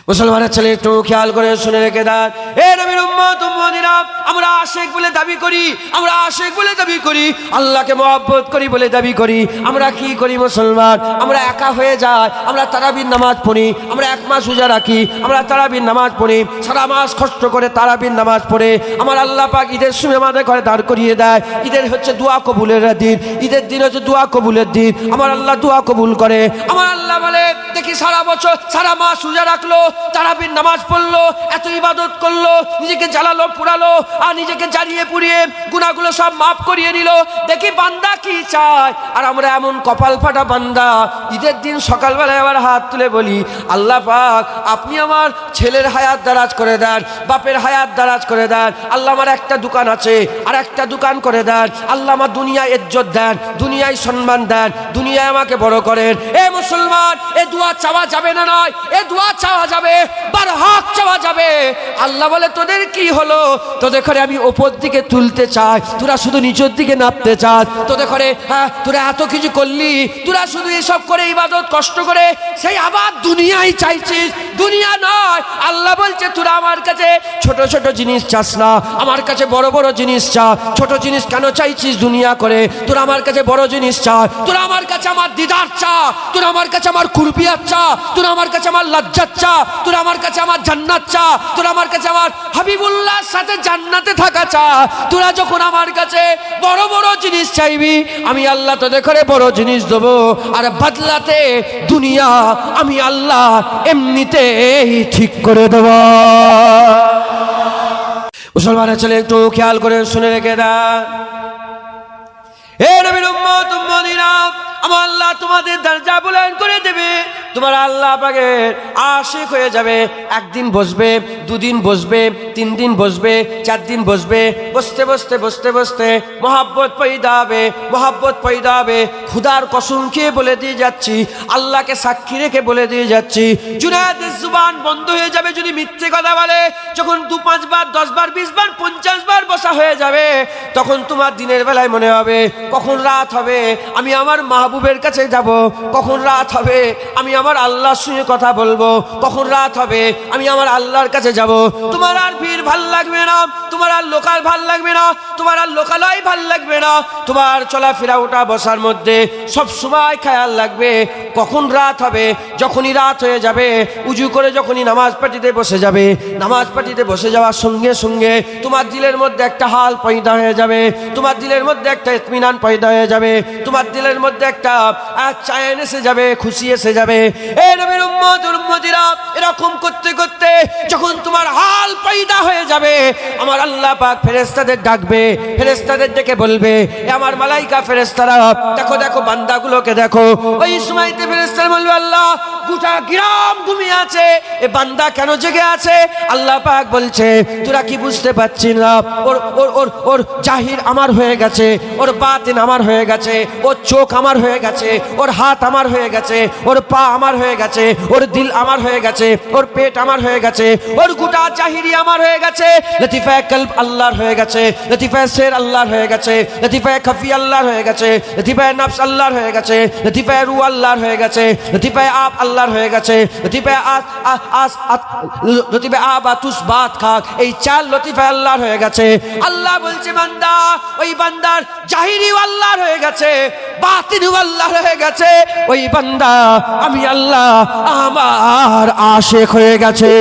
মুসলমানের ছেলে একটু খেয়াল করে শুনে রেখে দেন, এ নবীর উম্মত উম্মতিরা, আমরা আশিক বলে দাবি করি, আমরা আশিক বলে দাবি করি, আল্লাহকে মহব্বত করি বলে দাবি করি। আমরা কি করি মুসলমান? আমরা একা হয়ে যাই, আমরা তারাবির নামাজ পড়ি, আমরা এক মাস রোজা রাখি, আমরা তারাবির নামাজ পড়ি, সারা মাস কষ্ট করে তারাবির নামাজ পড়ে আমার আল্লাহ পাক ঈদের সময় আমাদের ঘরে দাঁড় করিয়ে দেয়। ঈদের হচ্ছে দোয়া কবুলের দিন, ঈদের দিন হচ্ছে দোয়া কবুলের দিন। আমার আল্লাহ দোয়া কবুল করে। আমার আল্লাহ বলে, দেখি সারা বছর সারা মাস রোজা রাখলো, তারাবির নামাজ পড়লো, এত ইবাদত করলো, নিজেকে জ্বালালো পুরালো আর নিজেকে জ্বালিয়ে পুড়িয়ে গুনাহগুলো সব মাফ করিয়ে নিল, দেখি বান্দা কি চায়। আর আমরা এমন কপাল ফাটা বান্দা, ঈদের দিন সকালবেলায় আবার হাত তুলে বলি, আল্লাহ পাক আপনি আমার ছেলের হায়াত দারাজ করে দেন, বাপের হায়াত দারাজ করে দেন, আল্লাহ আমার একটা দোকান আছে আর একটা দোকান করে দেন, আল্লাহ আমার দুনিয়ায় ইজ্জত দেন, দুনিয়ায় সম্মান দেন, দুনিয়ায় আমাকে বড় করেন। এ মুসলমান, এ দোয়া চাওয়া যাবে না? নয়, এ দোয়া চাওয়া যাবে, বারহাক চাওয়া যাবে। আল্লাহ বলে, তোদের কি হলো? তোদের করে আমি ওপর দিকে তুলতে চাই, তোরা শুধু নিচের দিকে নামতে চাস। তোদের করে তোরা এত কিছু করলি, তোরা শুধু এসব করে ইবাদত কষ্ট করে সেই আবার দুনিয়ায় চাইছিস, দুনিয়া নয়। আল্লাহ বলছে, তোরা আমার কাছে ছোট ছোট জিনিস চাস না, আমার কাছে বড় বড় জিনিস চা। ছোট জিনিস কেন চাইছিস দুনিয়া করে? তোরা আমার কাছে বড় জিনিস চা, তোরা আমার কাছে আমার দিদার চা, তোরা আমার কাছে আমার কুরবিয়াত চা, তোরা আমার কাছে আমার লজ্জাত চা, তোরা আমার কাছে আমার জান্নাত চা, তোরা আমার কাছে আমার হাবিবুল্লাহর সাথে জান্নাতে থাকা চা। তোরা যখন আমার কাছে বড় বড় জিনিস চাইবি, আমি আল্লাহ তোদের করে বড় জিনিস দেবো, আর বদলাতে দুনিয়া আমি আল্লাহ এমনিতেই ঠিক করে দেব। মুসলমানের ছেলে একটু খেয়াল করে শুনে রেখে দেন, হে নবীর উম্মত উম্মতিরা, আমার আল্লাহ তোমাদের দরজা বুলন্দ করে দেবে, তোমার আল্লাহ পাকের আশিক হয়ে যাবে। একদিন বসবে, দুদিন বসবে, 3 দিন বসবে, 4 দিন বসবে, বসতে বসতে বসতে বসতে মহাব্বত পয়দা হবে, মহাব্বত পয়দা হবে। খুদার কসম খেয়ে বলে দিয়ে যাচ্ছি, আল্লাহকে সাক্ষী রেখে বলে দিয়ে যাচ্ছি, জুনায়েদের জুবান বন্ধ হয়ে যাবে যদি মিথ্যে কথা বলে। যখন 2-5 বার, 10 বার, 20 বার, 50 বার বসা হয়ে যাবে, তখন তোমার দিনের বেলায় মনে হবে কখন রাত হবে আমি আমার মাহবুবের কাছে যাব, কখন রাত হবে আমি আমার আল্লাহর সঙ্গে কথা বলবো, কখন রাত হবে আমি আমার আল্লাহর কাছে যাব। তোমার আর ভিড় ভাল লাগবে না, তোমার আর লোকাল ভাল লাগবে না, তোমার আর লোকালয় ভাল লাগবে না, তোমার চলাফেরা ওঠা বসার মধ্যে সব সময় খেয়াল লাগবে কখন রাত হবে। যখনই রাত হয়ে যাবে, উজু করে যখনই নামাজ পাঠিতে বসে যাবে, নামাজ পাঠিতে বসে যাওয়ার সঙ্গে সঙ্গে তোমার দিলের মধ্যে একটা হাল পয়দা হয়ে যাবে, তোমার দিলের মধ্যে একটা ইতমিনান পয়দা হয়ে যাবে, তোমার দিলের মধ্যে একটা চায়ন এসে যাবে, খুশি এসে যাবে। এই নবীর উম্মত উম্মতিরা, এরকম করতে করতে যখন তোমার হাল পয়দা হয়ে যাবে, আমার আল্লাহ পাক ফেরেশতাদের ডাকবে, ফেরেশতাদের ডেকে বলবে, এ আমার মালাইকা ফেরেশতারা, দেখো দেখো বান্দাগুলোকে দেখো। ওই সময়তে ফেরেশতারা বলবে, আল্লাহ গোটা গ্রাম ঘুমিয়ে আছে, এ বান্দা কেন জেগে আছে? আল্লাহ পাক বলছে, তোরা কি বুঝতে পারছিস না? ওর ওর ওর ওর জাহির আমার হয়ে গেছে, ওর বাতিন আমার হয়ে গেছে, ওর চোখ আমার হয়ে গেছে, ওর হাত আমার হয়ে গেছে, ওর পা আমার হয়ে গেছে, ওর দিল আমার হয়ে গেছে, ওর পেট আমার হয়ে গেছে, ওর গোটা জাহিরি আমার হয়ে গেছে। লতিফায়ে কলব আল্লাহর হয়ে গেছে, লতিফায়ে সির আল্লাহর হয়ে গেছে, লতিফায়ে খফি আল্লাহর হয়ে গেছে, লতিফায়ে নফস আল্লাহর হয়ে গেছে, লতিফায়ে রূহ আল্লাহর হয়ে গেছে, লতিফায়ে আব আল্লাহর হয়ে গেছে, লতিফায়ে লতিফায়ে আবাতুস বাত খাক, এই 4 লতিফায়ে আল্লাহর হয়ে গেছে। আল্লাহ বলছে, বান্দা, ওই বান্দার জাহিরি আল্লাহর হয়ে গেছে, বাতিন আল্লাহর হয়ে গেছে, ওই বান্দা আমি আল্লাহ আমার আশিক হয়ে গেছে।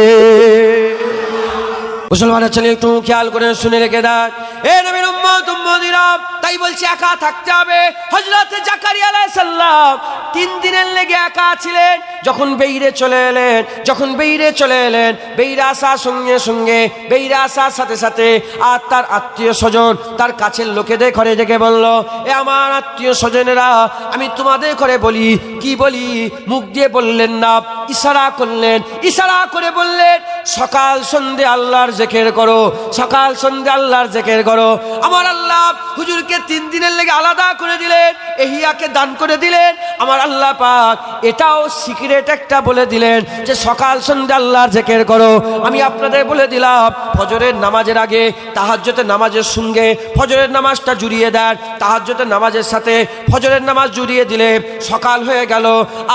মুসলমানের ছেলে একটু খেয়াল করে শুনে রেখে দেন, এ নবীর উম্মত উম্মতিরা, তাই বলছি একা থাকতে হবে। হযরত জাকারিয়া আলাইহিস সালাম 3 দিনের লেগে একা ছিলেন। যখন বেইরে চলে এলেন, যখন বেইরে চলে এলেন, বেইরে আসার সঙ্গে সঙ্গে, বেইরে আসার সাথে সাথে আর তার আত্মীয় স্বজন, তার কাছের লোকেদের ঘরে ডেকে বলল, এ আমার আত্মীয় স্বজনেরা, আমি তোমাদের ঘরে বলি, কি বলি? মুখ দিয়ে বললেন না, ইশারা করলেন, ইশারা করে বললেন, সকাল সন্ধ্যে আল্লাহর জিকির করো, সকাল সন্ধ্যে আল্লাহর জিকির করো। আমার আল্লাহ হুজুরকে 3 দিনের লেগে আলাদা করে দিলেন, এহিয়াকে দান করে দিলেন। আমার আল্লাহ পাক এটাও সিক্রেট একটা বলে দিলেন যে সকাল সন্ধ্যা আল্লাহর জিকির করো। আমি আপনাদের বলে দিলাম, ফজরের নামাজের আগে তাহাজ্জুদের নামাজের সঙ্গে ফজরের নামাজটা জুড়িয়ে দেন, তাহাজ্জুদের নামাজের সাথে ফজরের নামাজ জুড়িয়ে দিলে সকাল হয়ে গেল।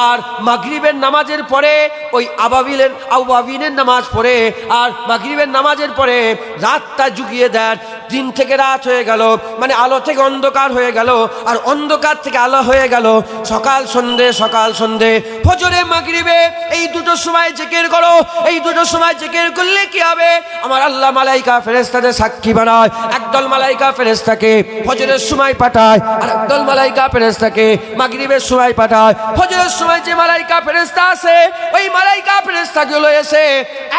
আর মাগরিবের নামাজের পরে ওই আওয়াবিনের নামাজ পড়ে আর মাগরিবের নামাজের পরে রাতটা জুগিয়ে দেন। দিন থেকে রাত হয়ে গেল, মানে আলো থেকে অন্ধকার হয়ে গেল, আর অন্ধকার থেকে আলো হয়ে গেল। সকাল সন্ধে সকাল সন্ধে ফজরে মাগরিবে এই দুটো সময় জিকির করো। এই দুটো সময় জিকির করলে কি হবে? আমার আল্লাহ মালাইকা ফেরেশতাদের সাক্ষী বানায়। একদল মালাইকা ফেরেশতাকে ফজরের সময় পাঠায়, আর একদল মালাইকা ফেরেশতাকে মাগরিবের সময় পাঠায়। ফজরের সময় যে মালাইকা ফেরেশতা আছে, ওই মালাইকা ফেরেশতাগুলো এসে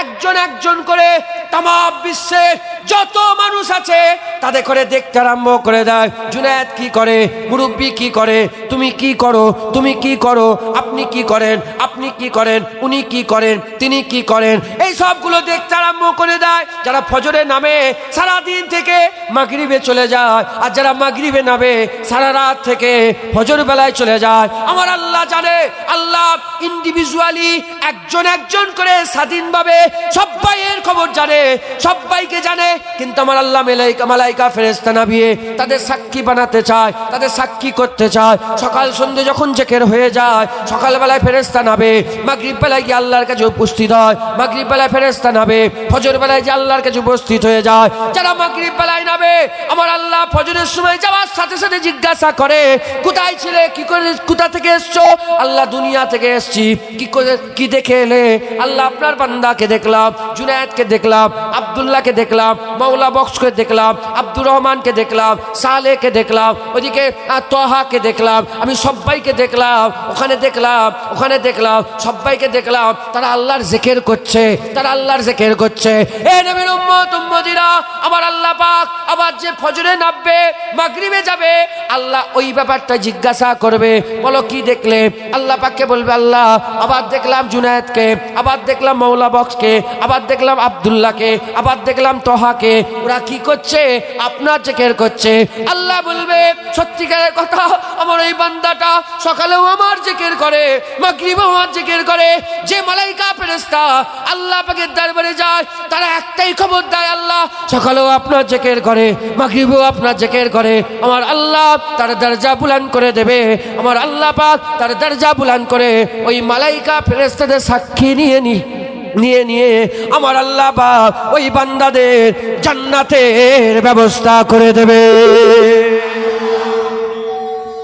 একজন একজন করে তাম বিশ্বে যত মানুষ আছে তাদের করে দেখতে আরম্ভ করে দেয়। জুনায়েদ কি করে, মুরব্বী কি করে, তুমি কি করো, তুমি কি করো, আপনি কি করেন, আপনি কি করেন, উনি কি করেন, তিনি কি করেন, এই সবগুলো দেখতে আরম্ভ করে দেয়। যারা ফজরে নামে সারা দিন থেকে মাগরিবে চলে যায়, আর যারা মাগরিবে নামে সারা রাত থেকে ফজর বেলায় চলে যায়। আমার আল্লাহ জানে, আল্লাহ ইন্ডিভিজুয়ালি একজন একজন করে স্বাধীনভাবে সবাইয়ের খবর জানে, সবাইকে জানে। কিন্তু আমার আল্লাহ মালাইকা ফেরেশতা নামিয়ে তাদের সাক্ষী বানাতে চায়, তাদের সাক্ষী করতে চায়। সকাল সন্ধ্যে যখন জিকির হয়ে যায়, সকালবেলায় ফেরেশতা নামে, মাগরিব বেলায় গিয়ে আল্লাহর কাছে উপস্থিত হয়, মাগরিব বেলায় ফেরেশতা নামে, ফজর বেলায় যে আল্লাহর কাছে উপস্থিত হয়ে যায়। যারা মাগরিব বেলায় নামে, আমার আল্লাহ ফজরের সময় যাওয়ার সাথে সাথে জিজ্ঞাসা করে, কোথায় ছিলে, কি করে, কোথা থেকে এসছো? আল্লাহ দুনিয়া থেকে এসছি। কি করে, কি দেখে এলে? আল্লাহ আপনার বান্দাকে দেখলাম, জুনায়েদকে দেখলাম, আব্দুল্লাহকে দেখলাম, মাওলা বক্সকে দেখলাম, আব্দুর রহমানকে দেখলাম, সালেহকে দেখলাম, ওদিকে তোহাকে দেখলাম, আমি সবাইকে দেখলাম, ওখানে দেখলাম, ওখানে দেখলাম, সবাইকে দেখলাম। তারা আল্লাহর জিকির করছে, তারা আল্লাহর জিকির করছে। এ নবীর উম্মত উম্মতিরা, আমার আল্লাহ পাক আবার যে ফজরে নামবে, মাগরিবে যাবে, আল্লাহ ওই ব্যাপারটা জিজ্ঞাসা করবে, বলো কি দেখলে? আল্লাহ পাককে বলবে, আল্লাহ আবার দেখলাম জুনায়েদকে, আবার দেখলাম মাওলা বক্সকে, আবার দেখলাম আব্দুল্লাহকে, আবার দেখলাম তোহাকে। ওরা কি করছে? আপনার জিকির করছে। আল্লাহ বলবে, সত্যিকারের কথা, আমার এই বান্দাটা সকালেও আমার জিকির করে, মাগরিবেও আমার জিকির করে। যে মালাইকা ফেরেশতা আল্লাহ পাকের দরবারে যায়, তারা একটাই খবর দেয়, আল্লাহ সকালেও আপনার জিকির করে, মাগরিবেও আপনার জিকির করে। আমার আল্লাহ তার দরজা বুলন্দ করে দেবে। আমার আল্লাহ পাক তার দরজা বুলন্দ করে ওই মালাইকা ফেরেশতাদের সাক্ষী নিয়ে আমার আল্লাহ পাক ওই বান্দাদের জান্নাতের ব্যবস্থা করে দেবে।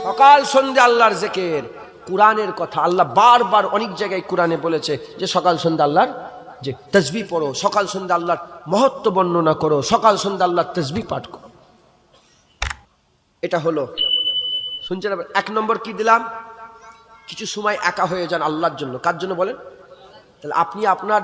সকাল সন্ধ্যা আল্লাহর জিকির, কুরআনের কথা আল্লাহ বারবার অনেক জায়গায় কুরআনে বলেছে যে সকাল সন্ধ্যা আল্লাহর যে তাসবিহ পড়ো, সকাল সন্ধ্যা আল্লাহর মহত্ব বর্ণনা করো, সকাল সন্ধ্যা আল্লাহর তাসবিহ পাঠ করো। এটা হলো, শুনছেন? 1 নম্বর কি দিলাম? কিছু সময় একা হয়ে যান আল্লাহর জন্য। কার জন্য বলেন? তাহলে আপনি আপনার